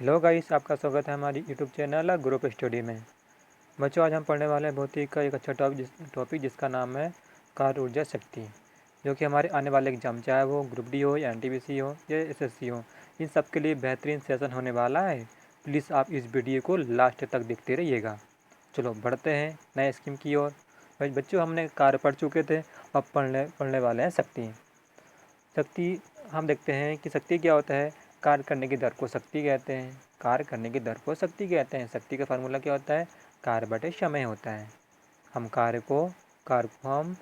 Hello guys, आपका स्वागत है हमारी यूट्यूब चैनल ग्रुप स्टडी में। बच्चों, आज हम पढ़ने वाले हैं भौतिकी का एक अच्छा टॉपिक जिसका नाम है कार्य ऊर्जा शक्ति, जो कि हमारे आने वाले एग्जाम, चाहे वो ग्रुप डी हो या एनटीपीसी हो या एसएससी हो, इन सब के लिए बेहतरीन सेशन होने वाला है। प्लीज़ आप इस वीडियो को लास्ट तक देखते रहिएगा। चलो बढ़ते हैं नए स्कीम की ओर। बच्चों, हमने कार्य पढ़ चुके थे, अब पढ़ने वाले हैं शक्ति। शक्ति हम देखते हैं कि शक्ति क्या होता है। कार्य करने की दर को शक्ति कहते हैं। कार्य करने की दर को शक्ति कहते हैं। शक्ति का फार्मूला क्या होता है? कार्य बटे समय होता है। हम कार्य को हम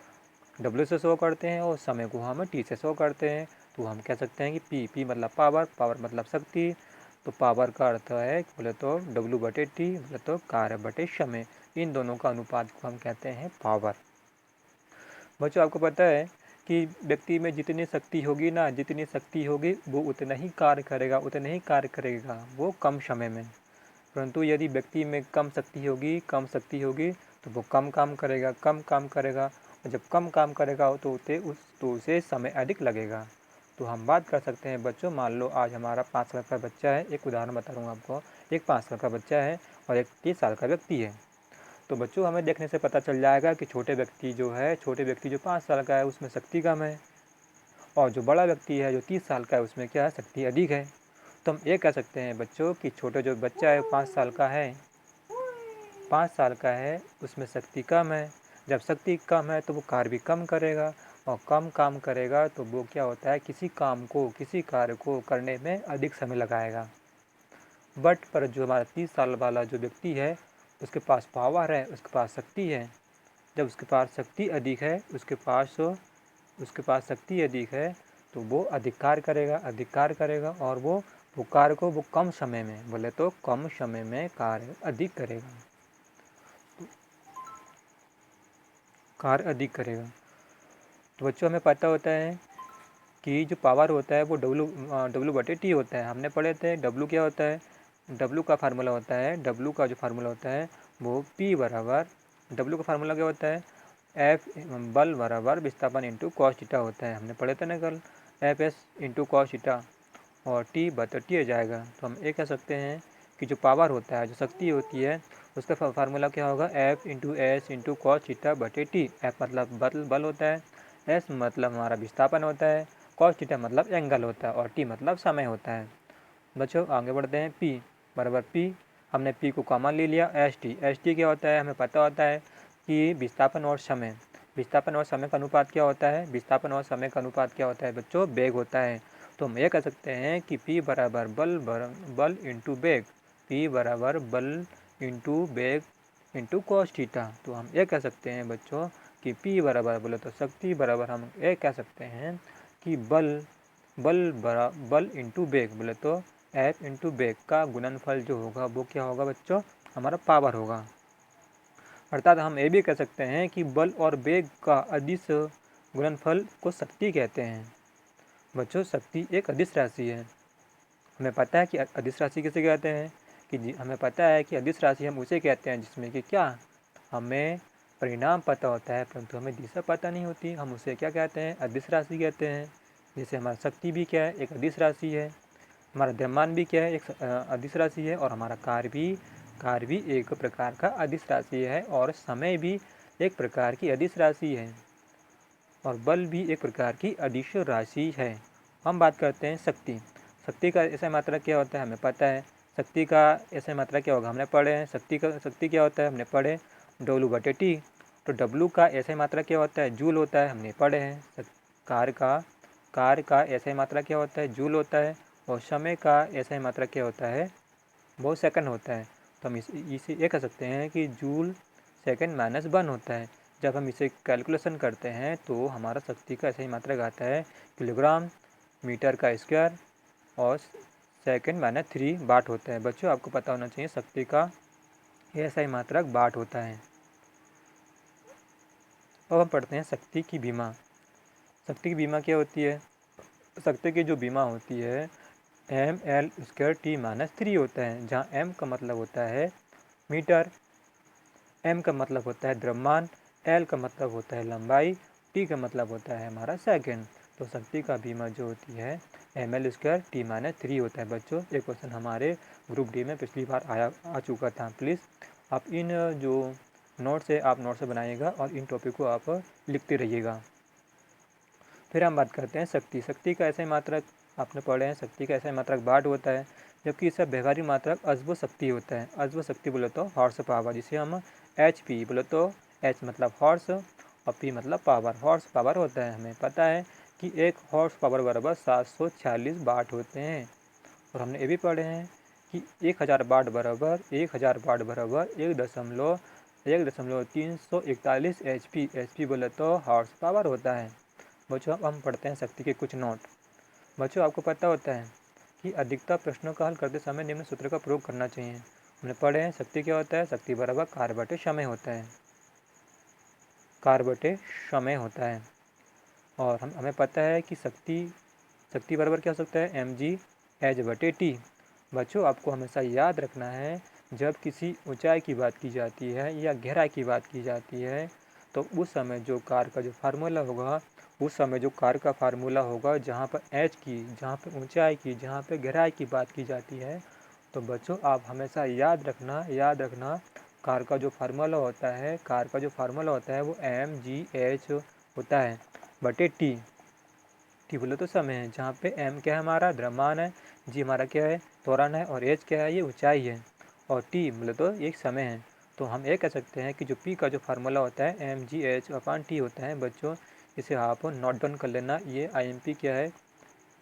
W से शो करते हैं और समय को हम T से शो करते हैं। तो हम कह सकते हैं कि P मतलब पावर, पावर मतलब शक्ति। तो पावर का अर्थ है बोले तो W बटे T, बोले तो कार्य बटे समय। इन दोनों का अनुपात को हम कहते हैं पावर। बच्चों, आपको पता है कि व्यक्ति में जितनी शक्ति होगी ना, जितनी शक्ति होगी वो उतना ही कार्य करेगा वो कम समय में। परंतु यदि व्यक्ति में कम शक्ति होगी तो वो कम काम करेगा और जब कम काम करेगा तो उसे समय अधिक लगेगा। तो हम बात कर सकते हैं बच्चों, मान लो आज हमारा 5 साल का बच्चा है। एक उदाहरण बता रहा हूँ आपको। एक 5 साल का बच्चा है और एक 30 साल का व्यक्ति है। तो बच्चों, हमें देखने से पता चल जाएगा कि छोटे व्यक्ति जो 5 साल का है उसमें शक्ति कम है, और जो बड़ा व्यक्ति है जो 30 साल का है उसमें क्या है, शक्ति अधिक है। तो हम ये कह सकते हैं बच्चों कि छोटे जो बच्चा है 5 साल का है उसमें शक्ति कम है। जब शक्ति कम है तो वो कार्य भी कम करेगा, और कम काम करेगा तो वो क्या होता है, किसी कार्य को करने में अधिक समय लगाएगा। पर जो हमारा 30 साल वाला जो व्यक्ति है उसके पास पावर है, उसके पास शक्ति है। जब उसके पास शक्ति अधिक है तो वो अधिक कार्य करेगा और वो कार्य को वो कम समय में, बोले तो कम समय में कार्य अधिक करेगा। तो बच्चों, हमें पता होता है कि जो पावर होता है वो W बटे T होता है। हमने पढ़े थे W क्या होता है। W का फार्मूला होता है वो P बराबर, W का फार्मूला क्या होता है, F बल बराबर विस्थापन इंटू कॉस थीटा होता है। हमने पढ़े थे ना कल, Fs इंटू कॉस थीटा, और T बटा T आ जाएगा। तो हम ये कह सकते हैं कि जो पावर होता है, जो शक्ति होती है, उसका फार्मूला क्या होगा, F into S into cos theta बटे T। F मतलब बल होता है, S मतलब हमारा विस्थापन होता है, कॉस थीटा मतलब एंगल होता है, और T मतलब समय होता है। बच्चों, आगे बढ़ते हैं। P बराबर P, हमने P को कॉमन ले लिया। एस टी क्या होता है, हमें पता होता है कि विस्थापन और समय का अनुपात क्या होता है बच्चों, वेग होता है। तो हम ये कह सकते हैं कि P बराबर बल इंटू वेग, P बराबर बल इंटू वेग इंटू कॉस थीटा। तो हम ये कह सकते हैं बच्चों कि P बराबर बोले तो शक्ति बराबर, हम ये कह सकते हैं कि बल इंटू वेग, बोले तो F इंटू वेग का गुणनफल जो होगा वो क्या होगा बच्चों, हमारा पावर होगा। अर्थात हम ये भी कह सकते हैं कि बल और वेग का अदिश गुणनफल को शक्ति कहते हैं। बच्चों, शक्ति एक अदिश राशि है। हमें पता है कि अदिश राशि किसे कहते हैं, हमें पता है कि अदिश राशि हम उसे कहते हैं जिसमें कि क्या, हमें परिणाम पता होता है परंतु हमें दिशा पता नहीं होती। हम उसे क्या कहते हैं, अदिश राशि कहते हैं। जैसे हमारा शक्ति भी क्या है, एक अदिश राशि है। हमारा द्रव्यमान भी क्या है, एक अदिश राशि है। और हमारा कार्य भी एक प्रकार का अदिश राशि है, और समय भी एक प्रकार की अदिश राशि है, और बल भी एक प्रकार की अदिश राशि है। हम बात करते हैं शक्ति का ऐसा मात्रा क्या होता है, हमें पता है। शक्ति का ऐसा मात्रा क्या होगा, हमने पढ़े हैं। शक्ति क्या होता है, हमने पढ़े, W बटे T। तो W का ऐसा मात्रा क्या होता है, जूल होता है, हमने पढ़े हैं। कार्य का ऐसा मात्रा क्या होता है, जूल होता है। और समय का ऐसा मात्रा क्या होता है, वो सेकंड होता है। तो हम इसे ये कह सकते हैं कि जूल सेकंड माइनस 1 होता है। जब हम इसे कैलकुलेशन करते हैं तो हमारा शक्ति का ऐसा ही मात्रक आता है किलोग्राम मीटर का स्क्वायर, और सेकंड माइनस 3 वाट होता है। बच्चों, आपको पता होना चाहिए शक्ति का ऐसा ही मात्रक वाट होता है। अब हम पढ़ते हैं शक्ति की बीमा। शक्ति की बीमा क्या होती है। शक्ति की जो बीमा होती है mL² T-3 होता है, जहाँ m का मतलब होता है मीटर, m का मतलब होता है द्रव्यमान, l का मतलब होता है लंबाई, t का मतलब होता है हमारा सेकंड। तो शक्ति का बीमा जो होती है ml² t-3 होता है बच्चों। ये क्वेश्चन हमारे ग्रुप डी में पिछली बार आ चुका था। प्लीज़ आप इन जो नोट्स है आप नोट्स से बनाइएगा और इन टॉपिक को आप लिखते रहिएगा। फिर हम बात करते हैं शक्ति। शक्ति का ऐसा मात्रक आपने पढ़े हैं, शक्ति का ऐसा मात्रक वाट होता है, जबकि इसका व्यवहारिक मात्रक अश्व शक्ति होता है। अश्व शक्ति बोले तो हॉर्स पावर, जिसे हम HP बोले तो H मतलब हॉर्स और P मतलब पावर, हॉर्स पावर होता है। हमें पता है कि एक हॉर्स पावर बराबर 746 वाट होते हैं। और हमने ये भी पढ़े हैं कि 1000 वाट बराबर 1000 वाट बराबर 1.341 HP। HP बोले तो हॉर्स पावर होता है। बच्चों अब हम पढ़ते हैं शक्ति के कुछ नोट। बच्चों आपको पता होता है कि अधिकतर प्रश्नों का हल करते समय निम्न सूत्र का प्रयोग करना चाहिए। हमने पढ़े हैं शक्ति क्या होता है, शक्ति बराबर कार्य बटे समय होता है, कार्य बटे समय होता है। और हमें पता है कि शक्ति बराबर क्या हो सकता है, mg/h/t। बच्चों आपको हमेशा याद रखना है जब किसी ऊंचाई की बात की जाती है या गहराई की बात की जाती है तो उस समय जो कार्य का जो फार्मूला होगा, उस समय जो कार्य का फार्मूला होगा जहाँ पर h की, जहाँ पर ऊंचाई की, जहाँ पर गहराई की बात की जाती है, तो बच्चों आप हमेशा याद रखना कार्य का जो फार्मूला होता है, कार्य का जो फार्मूला होता है वो mgh होता है बटे t। टी बोले तो समय है, जहाँ पे m क्या है हमारा द्रव्यमान है, जी हमारा क्या है त्वरण है और h क्या है ये ऊंचाई है और t बोले तो एक समय है। तो हम ये कह सकते हैं कि जो p का जो फार्मूला होता है mgh/t होता है। बच्चों इसे आप नोट डाउन कर लेना। ये IMP क्या है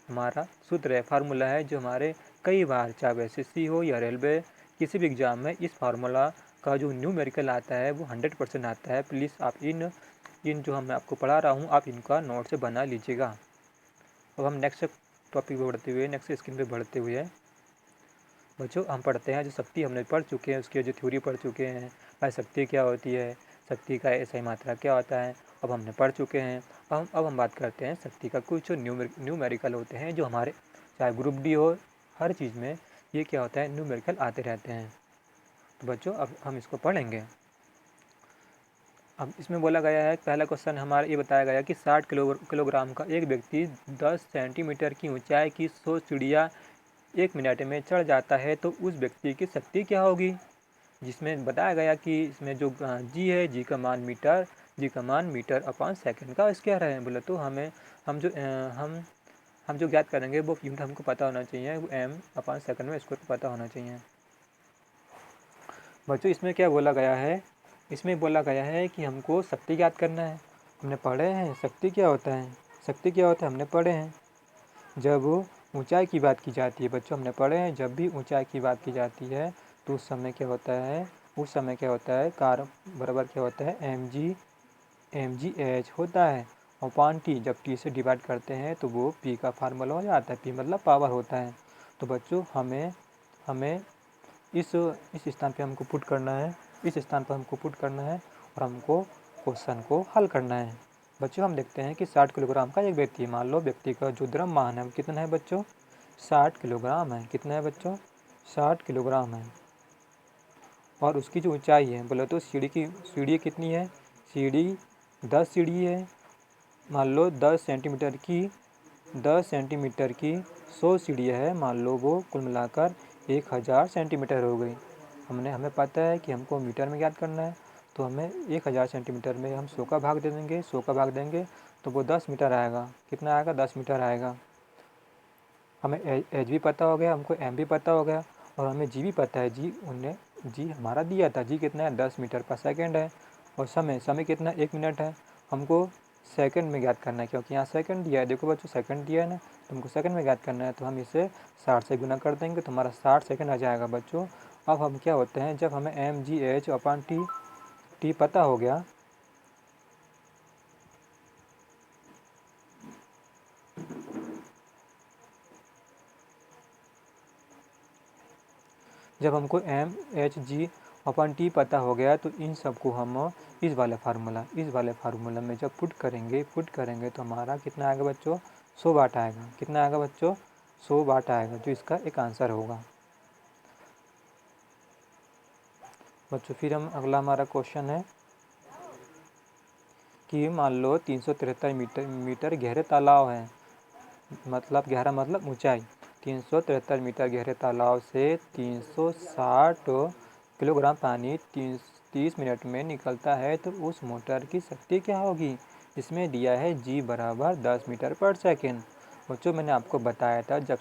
हमारा सूत्र है, फार्मूला है जो हमारे कई बार चाहे वह SSC हो या रेलवे किसी भी एग्जाम में इस फार्मूला का जो न्यूमेरिकल आता है वो 100% आता है। प्लीज़ आप इन जो मैं आपको पढ़ा रहा हूँ आप इनका नोट से बना लीजिएगा। अब हम नेक्स्ट टॉपिक पे बढ़ते हुए, नेक्स्ट स्क्रीन पे बढ़ते हुए बच्चों हम पढ़ते हैं जो शक्ति हमने पढ़ चुके हैं, उसकी जो थ्योरी पढ़ चुके हैं, भाई शक्ति क्या होती है, शक्ति का ऐसा मात्रा क्या होता है, अब हमने पढ़ चुके हैं। अब हम बात करते हैं शक्ति का कुछ न्यूमेरिकल होते हैं जो हमारे चाहे ग्रुप डी हो, हर चीज़ में ये क्या होता है न्यूमेरिकल आते रहते हैं। तो बच्चों अब हम इसको पढ़ेंगे। अब इसमें बोला गया है, पहला क्वेश्चन हमारा ये बताया गया कि 60 किलोग्राम का एक व्यक्ति 10 सेंटीमीटर की ऊंचाई की 100 सीढ़ियाँ 1 मिनट में चढ़ जाता है तो उस व्यक्ति की शक्ति क्या होगी। जिसमें बताया गया कि इसमें जो जी है, जी का मान मीटर अपॉन सेकंड का स्क्वायर है। बोले तो हम जो ज्ञात करेंगे वो यूनिट हमको पता होना चाहिए, वो m/सेकंड में स्क्वायर को पता होना चाहिए। बच्चों इसमें क्या बोला गया है, इसमें बोला गया है कि हमको शक्ति ज्ञात करना है। हमने पढ़े हैं शक्ति क्या होता है, शक्ति क्या होता है हमने पढ़े हैं। जब ऊंचाई की बात की जाती है बच्चों, हमने पढ़े हैं जब भी ऊंचाई की बात की जाती है तो उस समय क्या होता है, कार बराबर क्या होता है mgh होता है अपॉन टी। जब टी से डिवाइड करते हैं तो वो पी का फार्मूला हो जाता है, पी मतलब पावर होता है। तो बच्चों हमें इस स्थान पे हमको पुट करना है, इस स्थान पर हमको पुट करना है और हमको क्वेश्चन को हल करना है। बच्चों हम देखते हैं कि 60 किलोग्राम का एक व्यक्ति, मान लो व्यक्ति का जो द्रव्यमान है वो कितना है बच्चों, 60 किलोग्राम है। कितना है बच्चों, 60 किलोग्राम है। और उसकी जो ऊंचाई है बोले तो सीढ़ी कितनी है, सीढ़ी 10 सीढ़ी है। मान लो 10 सेंटीमीटर की 100 सीढ़ियाँ है, मान लो वो कुल मिलाकर 1000 सेंटीमीटर हो गई। हमें पता है कि हमको मीटर में ज्ञात करना है, तो हमें 1000 सेंटीमीटर में हम 100 का भाग दे देंगे, 100 का भाग देंगे तो वो 10 मीटर आएगा। कितना आएगा, 10 मीटर आएगा। हमें एच भी पता हो गया, हमको एम भी पता हो गया और हमें जी भी पता है। जी हमारा दिया था, जी कितना है 10 मीटर पर सेकेंड है। और समय कितना 1 मिनट है। हमको सेकंड में ज्ञात करना है क्योंकि यहाँ सेकंड दिया है। देखो बच्चों सेकंड दिया है ना, तो हमको सेकंड में ज्ञात करना है, तो हम इसे 60 से गुना कर देंगे तो हमारा 60 सेकंड आ जाएगा बच्चों। अब हम क्या होते हैं, जब हमें mgh/t पता हो गया, जब हमको mhg/t पता हो गया तो इन सबको हम इस वाले फार्मूला में जब पुट करेंगे तो हमारा कितना आएगा बच्चों, 100 वाट आएगा। कितना आएगा बच्चों, 100 वाट आएगा, जो इसका एक आंसर होगा। बच्चों फिर हम अगला हमारा क्वेश्चन है कि मान लो 373 मीटर गहरे तालाब हैं, मतलब गहरा मतलब ऊंचाई। 373 मीटर गहरे तालाब से 360 किलोग्राम पानी 30 मिनट में निकलता है, तो उस मोटर की शक्ति क्या होगी? इसमें दिया है G बराबर 10 मीटर पर सेकेंड। बच्चों, मैंने आपको बताया था जब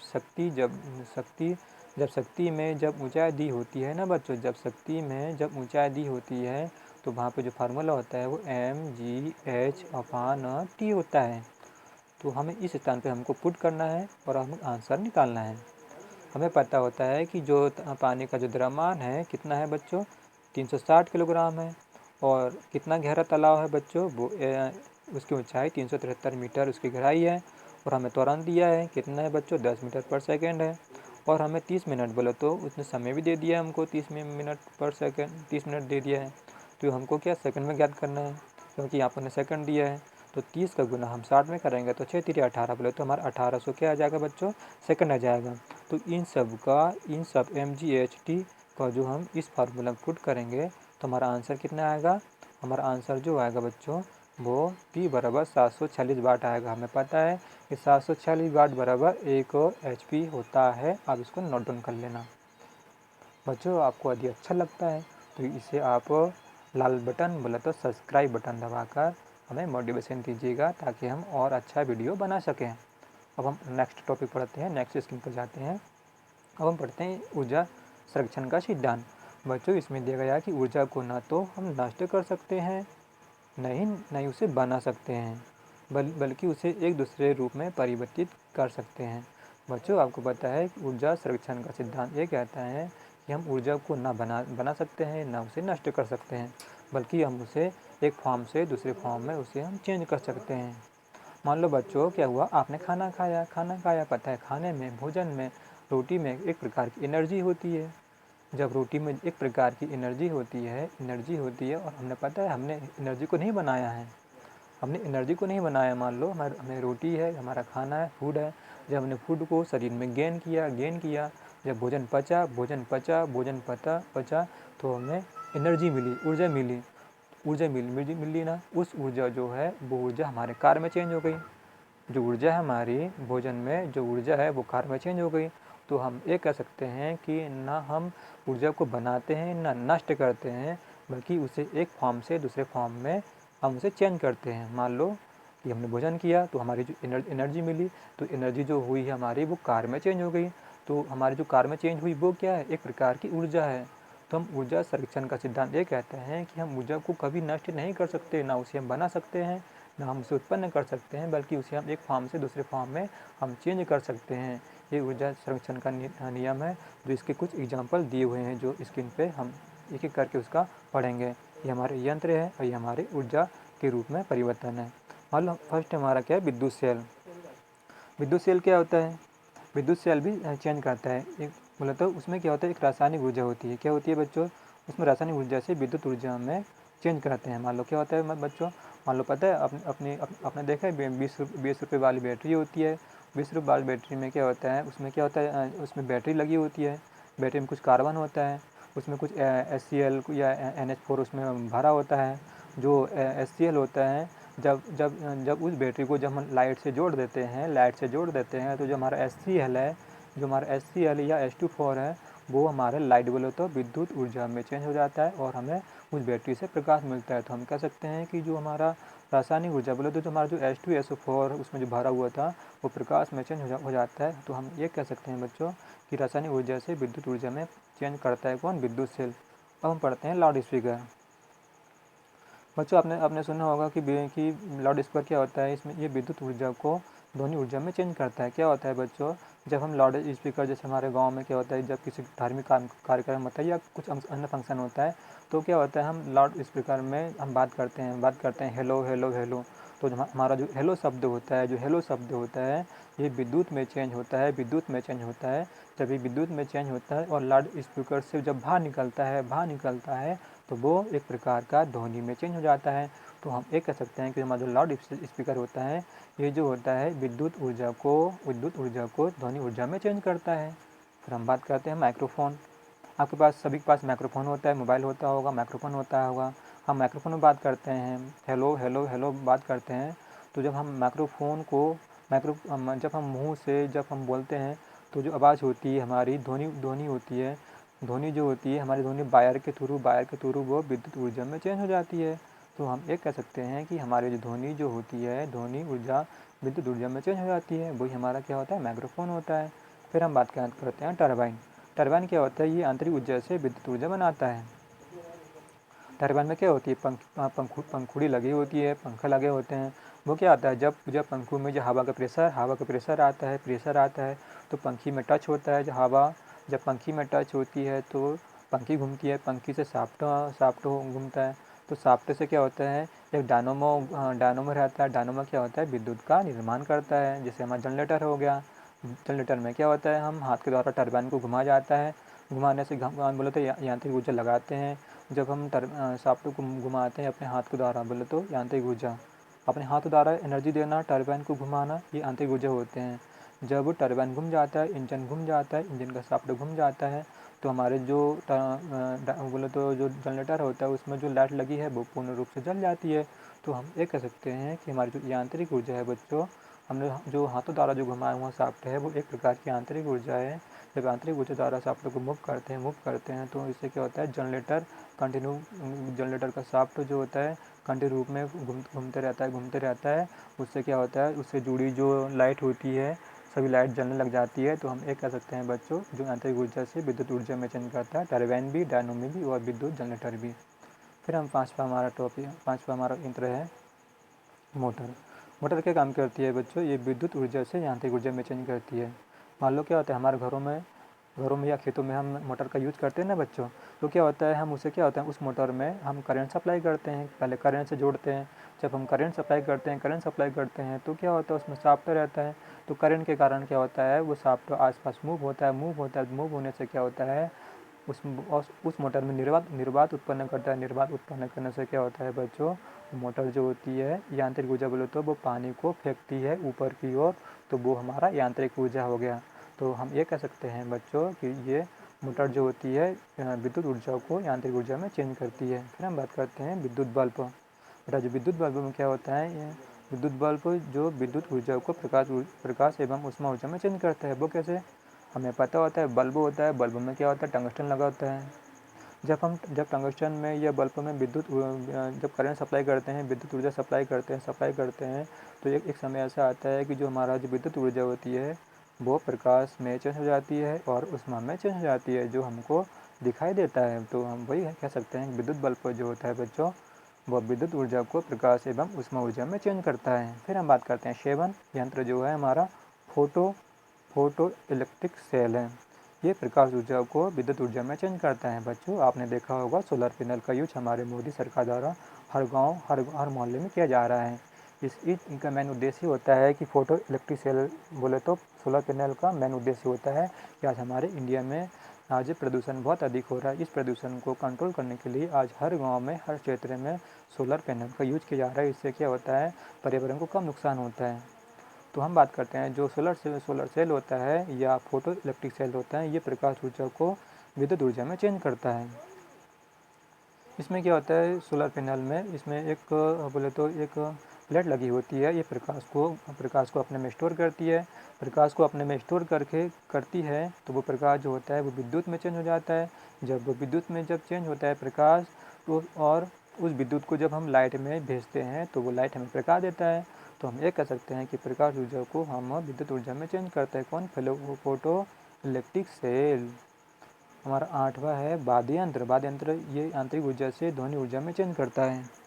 शक्ति में जब ऊंचाई दी होती है ना बच्चों, जब शक्ति में जब ऊंचाई दी होती है तो वहाँ पे जो फार्मूला होता है वो mgh/t होता है। तो हमें इस स्थान पे हमको पुट करना है और हमें आंसर निकालना है। हमें पता होता है कि जो पानी का जो द्रव्यमान है कितना है बच्चों, 360 किलोग्राम है। और कितना गहरा तालाब है बच्चों, वो उसकी ऊंचाई 373 मीटर उसकी गहराई है। और हमें त्वरण दिया है कितना है बच्चों, 10 मीटर पर सेकेंड है। और हमें 30 मिनट बोले तो उसने समय भी दे दिया है हमको, 30 मिनट पर सेकेंड, 30 मिनट दे दिया है। तो हमको क्या सेकंड में ज्ञात करना है, क्योंकि यहाँ पर सेकंड दिया है। तो 30 का गुना हम 60 में करेंगे तो 6 तिरी 18 बोले तो हमारा 1800 क्या आ जाएगा बच्चों, सेकंड आ जाएगा। तो इन सब mght का जो हम इस फार्मूला में पुट करेंगे तो हमारा आंसर कितना आएगा, हमारा आंसर जो आएगा बच्चों वो P बराबर 746 वाट आएगा। हमें पता है कि 746 वाट बराबर 1 HP होता है। आप इसको नोट डाउन कर लेना। बच्चों, आपको यदि अच्छा लगता है तो इसे आप लाल बटन बोला तो सब्सक्राइब बटन दबाकर हमें मोटिवेशन दीजिएगा, ताकि हम और अच्छा वीडियो बना सकें। अब हम नेक्स्ट टॉपिक पढ़ते हैं, नेक्स्ट स्क्रीन पर जाते हैं। अब हम पढ़ते हैं ऊर्जा संरक्षण का सिद्धांत। बच्चों, इसमें दिया गया कि ऊर्जा को ना तो हम नष्ट कर सकते हैं, नहीं उसे बना सकते हैं, बल्कि उसे एक दूसरे रूप में परिवर्तित कर सकते हैं। बच्चों, आपको पता है कि ऊर्जा संरक्षण का सिद्धांत ये कहता है कि हम ऊर्जा को ना बना सकते हैं, ना उसे नष्ट कर सकते हैं, बल्कि हम उसे एक फॉर्म से दूसरे फॉर्म में उसे हम चेंज कर सकते हैं। मान लो बच्चों, क्या हुआ, आपने खाना खाया, पता है खाने में, भोजन में, रोटी में एक प्रकार की एनर्जी होती है। जब रोटी में एक प्रकार की एनर्जी होती है और हमने पता है हमने एनर्जी को नहीं बनाया है, मान लो हमें रोटी है, हमारा खाना है, फूड है। जब हमने फूड को शरीर में गेन किया, जब भोजन पचा तो हमें एनर्जी मिली, ऊर्जा मिली ना। उस ऊर्जा जो है वो ऊर्जा हमारे कार्य में चेंज हो गई। जो ऊर्जा है हमारी भोजन में, जो ऊर्जा है वो कार्य में चेंज हो गई। तो हम ये कह सकते हैं कि ना हम ऊर्जा को बनाते हैं ना नष्ट करते हैं, बल्कि उसे एक फॉर्म से दूसरे फॉर्म में हम उसे चेंज करते हैं। मान लो कि हमने भोजन किया तो हमारी जो एनर्जी मिली, तो एनर्जी जो हुई है हमारी वो कार्य में चेंज हो गई। तो हमारी जो कार्य में चेंज हुई वो क्या है, एक प्रकार की ऊर्जा है। तो हम ऊर्जा संरक्षण का सिद्धांत ये कहते हैं कि हम ऊर्जा को कभी नष्ट नहीं कर सकते, ना उसे हम बना सकते हैं, ना हम उसे उत्पन्न कर सकते हैं, बल्कि उसे हम एक फॉर्म से दूसरे फॉर्म में हम चेंज कर सकते हैं। ये ऊर्जा संरक्षण का नियम है, जो इसके कुछ एग्जाम्पल दिए हुए हैं जो स्क्रीन पे हम एक एक करके उसका पढ़ेंगे। ये हमारे यंत्र है और ये हमारे ऊर्जा के रूप में परिवर्तन है। मान लो फर्स्ट हमारा क्या है, विद्युत सेल। विद्युत सेल क्या होता है, विद्युत सेल भी चेंज करता है। एक बोला तो उसमें क्या होता है, एक रासायनिक ऊर्जा होती है। क्या होती है बच्चों, उसमें रासायनिक ऊर्जा से विद्युत ऊर्जा में चेंज करते हैं। मान लो क्या होता है बच्चों, मान लो पता है आपने देखा है 20 रुपये वाली बैटरी होती है। 20 रुपये वाली बैटरी में क्या होता है, उसमें क्या होता है, उसमें बैटरी लगी होती है। बैटरी में कुछ कार्बन होता है, उसमें कुछ HCl या NH4 उसमें भरा होता है। जो HCl होता है, जब उस बैटरी को जब हम लाइट से जोड़ देते हैं तो जो हमारा HCl या H24 है वो हमारे लाइट बोले तो विद्युत ऊर्जा में चेंज हो जाता है और हमें उस बैटरी से प्रकाश मिलता है। तो हम कह सकते हैं कि जो हमारा रासायनिक ऊर्जा बोले तो जो हमारा जो H2SO4 उसमें जो भरा हुआ था वो प्रकाश में चेंज हो जाता है। तो हम ये कह सकते हैं बच्चों कि रासायनिक ऊर्जा से विद्युत ऊर्जा में चेंज करता है कौन, विद्युत सेल। अब हम पढ़ते हैं लाउड स्पीकर। बच्चों, आपने सुना होगा कि लाउड स्पीकर क्या होता है, इसमें ये विद्युत ऊर्जा को ध्वनि ऊर्जा में चेंज करता है। क्या होता है बच्चों, जब हम लाउड स्पीकर, जैसे हमारे गांव में क्या होता है, जब किसी धार्मिक कार्यक्रम होता है या कुछ अन्य फंक्शन होता है, तो क्या होता है हम लाउड स्पीकर में हम बात करते हैं हेलो हेलो हेलो। तो हमारा जो हेलो शब्द होता है ये विद्युत में चेंज होता है। जब ये विद्युत में चेंज होता है और लाउड स्पीकर से जब बाहर निकलता है तो वो एक प्रकार का ध्वनि में चेंज हो जाता है। तो हम ये कह सकते हैं कि हमारा जो लाउड स्पीकर होता है ये जो होता है विद्युत ऊर्जा को ध्वनि ऊर्जा में चेंज करता है। फिर हम बात करते हैं माइक्रोफोन। आपके पास सभी के पास माइक्रोफोन होता है, मोबाइल होता होगा, माइक्रोफोन होता होगा। हम माइक्रोफोन में बात करते हैं, हेलो हेलो हेलो बात करते हैं, तो जब हम माइक्रोफोन को जब हम मुंह से जब हम बोलते हैं तो जो आवाज़ होती है हमारी ध्वनि होती है, ध्वनि जो होती है हमारी ध्वनि वायर के थ्रू वो विद्युत ऊर्जा में चेंज हो जाती है। तो हम ये कह सकते हैं कि हमारी जो ध्वनि जो होती है, ध्वनि ऊर्जा विद्युत ऊर्जा में चेंज हो जाती है, वही हमारा क्या होता है, माइक्रोफोन होता है। फिर हम बात करते हैं टरबाइन। टरबाइन क्या होता है, ये आंतरिक ऊर्जा से विद्युत ऊर्जा बनाता है। टरबाइन में क्या होती है, पंखुड़ी लगी होती है, पंखे लगे होते हैं। वो क्या आता है, जब जब पंखों में जो हवा का प्रेशर आता है तो पंखी में टच होता है, जो हवा जब पंखी में टच होती है तो पंखी घूमती है, पंखी से साफ्ट घूमता है, तो साफ्ट से क्या होता है, एक डायनोमो रहता है। डायनोमो क्या होता है, विद्युत का निर्माण करता है। जैसे हमारा जनरेटर हो गया, जनरेटर में क्या होता है, हम हाथ के द्वारा टरबाइन को घुमा जाता है, घुमाने से बोले तो यांत्रिक ऊर्जा लगाते हैं। जब हम शाफ्ट को घुमाते हैं अपने हाथ के द्वारा, बोले तो यांत्रिक ऊर्जा, अपने हाथ द्वारा एनर्जी देना, टरबाइन को घुमाना, ये आंतरिक ऊर्जा होते हैं। जब टरबाइन घूम जाता है, इंजन घूम जाता है, इंजन का शाफ्ट घूम जाता है, तो हमारे जो बोले तो जो जनरेटर होता है उसमें जो लाइट लगी है वो पूर्ण रूप से जल जाती है। तो हम ये कह सकते हैं कि हमारी जो यांत्रिक ऊर्जा है बच्चों, हमने जो हाथों द्वारा जो घुमाया हुआ शाफ्ट है वो एक प्रकार की आंतरिक ऊर्जा है। जब आंतरिक ऊर्जा द्वारा शाफ्ट को मूव करते हैं तो इससे क्या होता है, जनरेटर का शाफ्ट जो होता है कंटिन्यू रूप में घूमते रहता है। उससे क्या होता है, उससे जुड़ी जो लाइट होती है सभी लाइट जलने लग जाती है। तो हम एक कह सकते हैं बच्चों, जो आंतरिक ऊर्जा से विद्युत ऊर्जा में चेंज करता है, टरबाइन भी, डायनोमी भी और विद्युत जनरेटर भी। फिर हम पाँचवा हमारा यंत्र है मोटर। मोटर क्या काम करती है बच्चों, ये विद्युत ऊर्जा से यांत्रिक ऊर्जा में चेंज करती है। मान लो क्या होता है, हमारे घरों में या खेतों में हम मोटर का यूज करते हैं ना बच्चों, तो क्या होता है, हम उसे क्या होता है, उस मोटर में हम करंट सप्लाई करते हैं। पहले करंट से जोड़ते हैं, जब हम करंट सप्लाई करते हैं तो क्या होता है, उसमें शाफ्ट रहता है। तो करंट के कारण क्या होता है, वो शाफ्ट आसपास मूव होने से क्या होता है, उस मोटर में निर्वात उत्पन्न करता है। निर्वात उत्पन्न करने से क्या होता है बच्चों, मोटर जो होती है यांत्रिक ऊर्जा बोले तो वो पानी को फेंकती है ऊपर की ओर, तो वो हमारा यांत्रिक ऊर्जा हो गया। तो हम ये कह सकते हैं बच्चों कि ये मोटर जो होती है विद्युत ऊर्जा को यांत्रिक ऊर्जा में चेंज करती है। फिर हम बात करते हैं विद्युत बल्ब। बेटा जो विद्युत बल्ब में क्या होता है, ये विद्युत बल्ब जो विद्युत ऊर्जा को प्रकाश एवं ऊष्मा ऊर्जा में चेंज करता है। वो कैसे, हमें पता होता है बल्ब होता है, बल्ब में क्या होता है, टंगस्टन लगा होता है। जब टंगस्टन में या बल्ब में जब करंट सप्लाई करते हैं, विद्युत ऊर्जा सप्लाई करते हैं, तो एक समय ऐसा आता है कि जो हमारा जो विद्युत ऊर्जा होती है वो प्रकाश में चेंज हो जाती है और ऊष्मा में चेंज हो जाती है, जो हमको दिखाई देता है। तो हम वही कह सकते हैं विद्युत बल्ब जो होता है बच्चों, वह विद्युत ऊर्जा को प्रकाश एवं ऊष्मा ऊर्जा में चेंज करता है। फिर हम बात करते हैं सेवन यंत्र जो है हमारा फोटो इलेक्ट्रिक सेल है। ये प्रकाश ऊर्जा को विद्युत ऊर्जा में चेंज करता है। बच्चों आपने देखा होगा सोलर पैनल का यूज हमारे मोदी सरकार द्वारा हर गांव हर मोहल्ले में किया जा रहा है। इनका मेन उद्देश्य होता है कि फोटो इलेक्ट्रिक सेल बोले तो सोलर पैनल का मेन उद्देश्य होता है कि आज हमारे इंडिया में आज प्रदूषण बहुत अधिक हो रहा है। इस प्रदूषण को कंट्रोल करने के लिए आज हर गाँव में हर क्षेत्र में सोलर पैनल का यूज किया जा रहा है। इससे क्या होता है, पर्यावरण को कम नुकसान होता है। तो हम बात करते हैं जो सोलर सेल होता है या फोटो इलेक्ट्रिक सेल होता है, ये प्रकाश ऊर्जा को विद्युत ऊर्जा में चेंज करता है। इसमें क्या होता है, सोलर पैनल में इसमें एक बोले तो एक प्लेट लगी होती है। ये प्रकाश को अपने में स्टोर करती है। प्रकाश को अपने में स्टोर करती है तो वो प्रकाश जो होता है वो विद्युत में चेंज हो जाता है। जब वो विद्युत में जब चेंज होता है प्रकाश, तो और उस विद्युत को जब हम लाइट में भेजते हैं तो वो लाइट हमें प्रकाश देता है। तो हम ये कह सकते हैं कि प्रकाश ऊर्जा को हम विद्युत ऊर्जा में चेंज करते हैं। कौन, फोटो इलेक्ट्रिक सेल। हमारा आठवां है वाद्य यंत्र। ये आंतरिक ऊर्जा से ध्वनि ऊर्जा में चेंज करता है।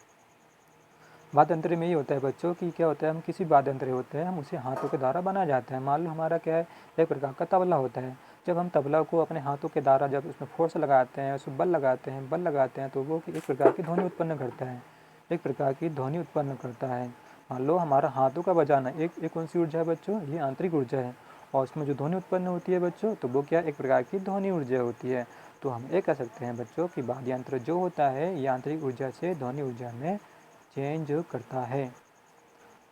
वाद्य यंत्र में ये होता है बच्चों कि क्या होता है, हम किसी वाद्य यंत्र होते हैं हम उसे हाथों के द्वारा बनाया जाता है। मान लो हमारा क्या है, एक प्रकार का तबला होता है। जब हम तबला को अपने हाथों के द्वारा जब उसमें फोर्स लगाते हैं, उसमें बल लगाते हैं तो वो एक प्रकार की ध्वनि उत्पन्न करता है। मान लो हमारा हाथों का बजाना एक कौन सी ऊर्जा है बच्चों, ये आंतरिक ऊर्जा है। और उसमें जो ध्वनि उत्पन्न होती है बच्चों, तो वो क्या एक प्रकार की ध्वनि ऊर्जा होती है। तो हम ये कह सकते हैं बच्चों कि वाद्य यंत्र जो होता है ये आंतरिक ऊर्जा से ध्वनि ऊर्जा में चेंज करता है।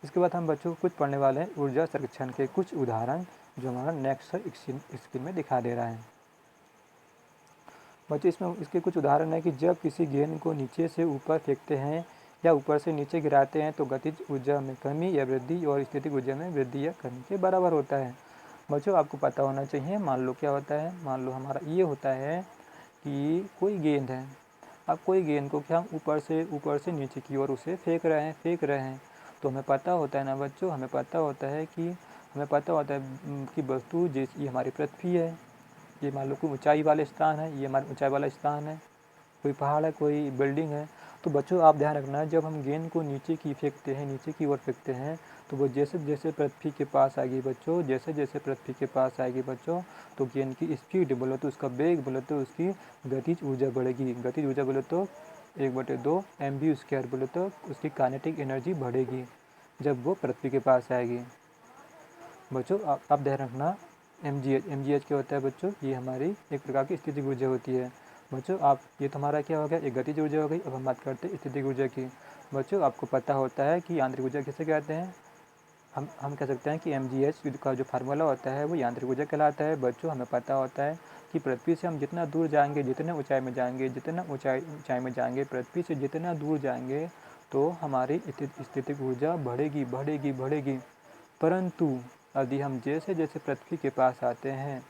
इसके बाद हम बच्चों कुछ पढ़ने वाले हैं ऊर्जा संरक्षण के कुछ उदाहरण, जो हमारा नेक्स्ट स्क्रीन में दिखा दे रहा है। बच्चों इसमें इसके कुछ उदाहरण है कि जब किसी गेंद को नीचे से ऊपर फेंकते हैं या ऊपर से नीचे गिराते हैं तो गतिज ऊर्जा में कमी या वृद्धि और स्थितिक ऊर्जा में वृद्धि या कमी के बराबर होता है। बच्चों आपको पता होना चाहिए। मान लो क्या होता है, मान लो हमारा ये होता है कि कोई गेंद है। अब कोई गेंद को क्या हम ऊपर से नीचे की ओर उसे फेंक रहे हैं तो हमें पता होता है ना बच्चों, हमें पता होता है कि वस्तु जैसे ये हमारी पृथ्वी है, ये मान लो कोई ऊंचाई वाले स्थान है, ये हमारा ऊंचाई वाला स्थान है, कोई पहाड़ है, कोई बिल्डिंग है। तो बच्चों आप ध्यान रखना, जब हम गेंद को नीचे की ओर फेंकते हैं तो वो जैसे जैसे पृथ्वी के पास आएगी बच्चों, जैसे जैसे पृथ्वी के पास आएगी बच्चों, तो गेंद की स्पीड बोले तो उसका वेग बोले तो उसकी गतिज ऊर्जा बढ़ेगी। गतिज ऊर्जा बोले तो 1/2 mv² बोले तो उसकी काइनेटिक एनर्जी बढ़ेगी जब वो पृथ्वी के पास आएगी। बच्चों आप ध्यान रखना, mgh क्या होता है बच्चों, ये हमारी एक प्रकार की स्थितिज ऊर्जा होती है। बच्चों आप ये तुम्हारा क्या हो गया, एक गतिज ऊर्जा हो गई। अब हम बात करते हैं स्थितिज ऊर्जा की। बच्चों आपको पता होता है कि यांत्रिक ऊर्जा किसे कहते हैं। हम कह सकते हैं कि mgh का जो फार्मूला होता है वो यांत्रिक ऊर्जा कहलाता है। बच्चों हमें पता होता है कि पृथ्वी से हम जितना दूर जाएंगे, जितने ऊंचाई में जाएंगे, पृथ्वी से जितना दूर जाएंगे तो हमारी स्थितिक ऊर्जा बढ़ेगी। परंतु यदि हम जैसे जैसे पृथ्वी के पास आते हैं,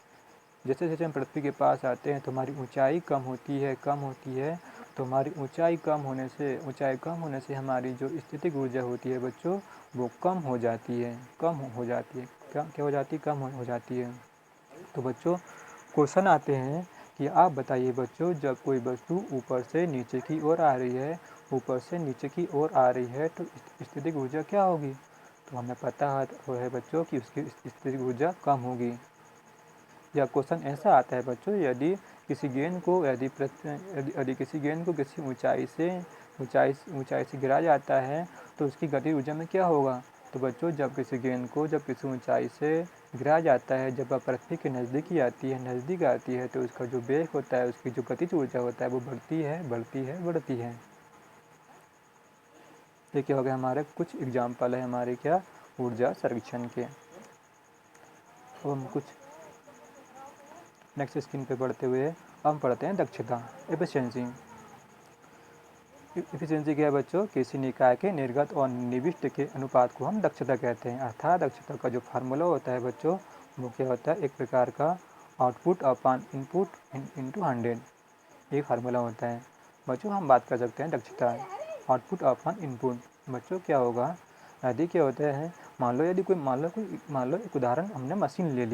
हम पृथ्वी के पास आते हैं तो हमारी ऊंचाई कम होती है। तो हमारी ऊंचाई कम होने से हमारी जो स्थितिक ऊर्जा होती है बच्चों वो कम हो जाती है। क्या हो जाती है, कम हो जाती है। तो बच्चों क्वेश्चन आते हैं कि आप बताइए बच्चों, जब कोई वस्तु ऊपर से नीचे की ओर आ रही है तो स्थितिक ऊर्जा क्या होगी। तो हमें पता है बच्चों कि उसकी स्थितिक ऊर्जा कम होगी। या क्वेश्चन ऐसा आता है बच्चों, यदि किसी गेंद को किसी ऊंचाई से गिराया जाता है तो उसकी गतिज ऊर्जा में क्या होगा। तो बच्चों जब किसी गेंद को किसी ऊंचाई से गिराया जाता है, जब वह पृथ्वी के नज़दीक आती है तो उसका जो वेग होता है, उसकी जो गतिज ऊर्जा होता है वो बढ़ती है। ये क्या हो गया, हमारे कुछ एग्जाम्पल है हमारे क्या ऊर्जा संरक्षण के। अब हम कुछ नेक्स्ट स्क्रीन पे बढ़ते हुए हम पढ़ते हैं दक्षता, एफिशिएंसी। एफिशिएंसी क्या है बच्चों, किसी निकाय के निर्गत और निविष्ट के अनुपात को हम दक्षता कहते हैं। अर्थात दक्षता का जो फार्मूला होता है बच्चों वो क्या होता है, एक प्रकार का आउटपुट अपॉन इनपुट इंटू 100, ये फार्मूला होता है। बच्चों हम बात कर सकते हैं दक्षता, आउटपुट अपॉन इनपुट। बच्चों क्या होगा, यदि क्या होता है, मान लो एक उदाहरण, हमने मशीन ले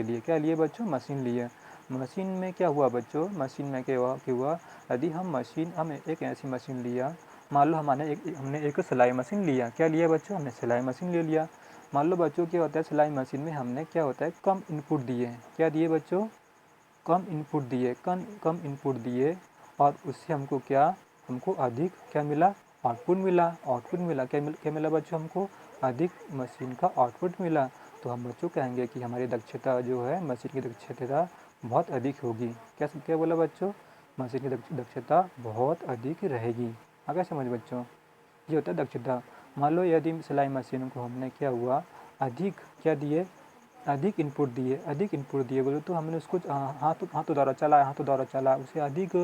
लिए। क्या लिए बच्चों, मशीन लिए। मशीन में क्या हुआ बच्चों, मशीन में क्या हुआ, यदि हम एक ऐसी मशीन लिया, मान लो हमने एक सिलाई मशीन लिया। क्या लिया बच्चों, हमने सिलाई मशीन ले लिया। मान लो बच्चों क्या होता है, सिलाई मशीन में हमने क्या होता है, कम इनपुट दिए। क्या दिए बच्चों, कम इनपुट दिए और उससे हमको अधिक क्या मिला, आउटपुट मिला। क्या मिला बच्चों, हमको अधिक मशीन का आउटपुट मिला। तो हम बच्चों कहेंगे कि हमारी दक्षता जो है, मशीन की दक्षता बहुत अधिक होगी। क्या बोला बच्चों, मशीन की दक्षता बहुत अधिक रहेगी। आगे समझ बच्चों, ये होता है दक्षता। मान लो यदि सिलाई मशीन को हमने क्या हुआ, अधिक इनपुट दिए बोले तो हमने उसको हाथों द्वारा चला उसे अधिक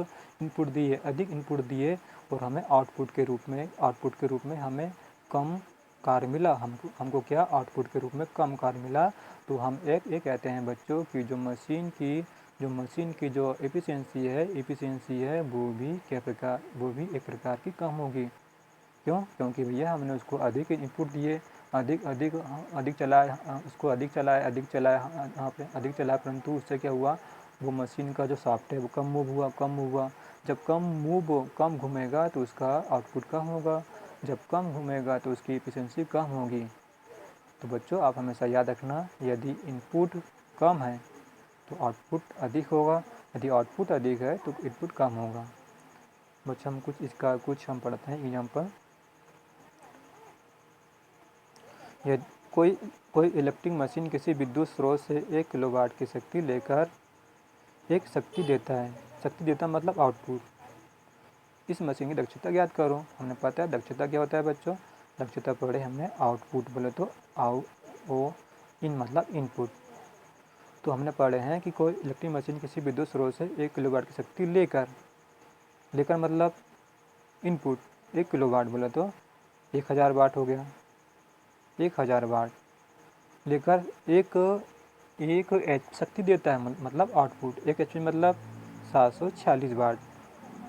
इनपुट दिए और हमें आउटपुट के रूप में हमें कम कार्य मिला। हमको क्या आउटपुट के रूप में कम कार्य मिला। तो हम ये कहते हैं बच्चों कि जो मशीन की जो एफिशिएंसी है वो भी एक प्रकार की कम होगी। क्यों, क्योंकि भैया हमने उसको अधिक इनपुट दिए, अधिक चलाया, परंतु उससे क्या हुआ, वो मशीन का जो शाफ्ट है वो कम मूव हुआ। जब कम घूमेगा तो उसका आउटपुट कम होगा, जब कम घूमेगा तो उसकी एफिशिएंसी कम होगी। तो बच्चों आप हमेशा याद रखना, यदि इनपुट कम है तो आउटपुट अधिक होगा, यदि आउटपुट अधिक है तो इनपुट कम होगा। बच्चों हम पढ़ते हैं एग्जाम्पल। यदि कोई इलेक्ट्रिक मशीन किसी विद्युत स्रोत से 1 किलोवाट की शक्ति लेकर शक्ति देता मतलब आउटपुट। इस मशीन की दक्षता ज्ञात करो। हमने पता है दक्षता क्या होता है बच्चों, दक्षता पढ़े हमने आउटपुट बोले तो इन मतलब इनपुट। तो हमने पढ़े हैं कि कोई इलेक्ट्रिक मशीन किसी विद्युत स्रोत से 1 किलोवाट की शक्ति लेकर मतलब इनपुट 1 किलोवाट बोला तो 1000 वाट हो गया, 1000 वाट लेकर एक एक एच शक्ति देता है, मतलब आउटपुट 1 एच मतलब 746 वाट,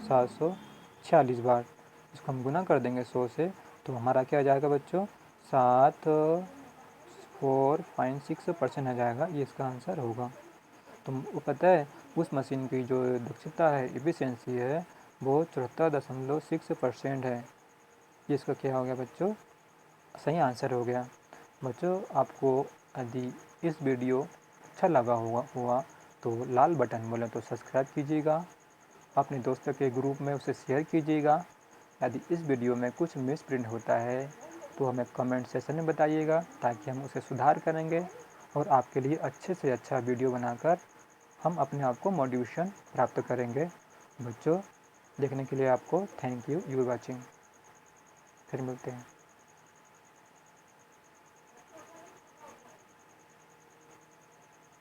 746 वाट। इसको हम गुना कर देंगे 100 से, तो हमारा क्या आ जाएगा बच्चों, 7.456% आ जाएगा। ये इसका आंसर होगा। तो वो पता है उस मशीन की जो दक्षता है, एफिशिएंसी है, वो 74.6% है। ये इसका क्या हो गया बच्चों, सही आंसर हो गया। बच्चों आपको यदि इस वीडियो अच्छा लगा हुआ तो लाल बटन बोले तो सब्सक्राइब कीजिएगा, अपने दोस्तों के ग्रुप में उसे शेयर कीजिएगा। यदि इस वीडियो में कुछ मिस प्रिंट होता है तो हमें कमेंट सेक्शन में बताइएगा, ताकि हम उसे सुधार करेंगे और आपके लिए अच्छे से अच्छा वीडियो बनाकर हम अपने आप को मोटिवेशन प्राप्त करेंगे। बच्चों देखने के लिए आपको थैंक यू। You watching. फिर मिलते हैं।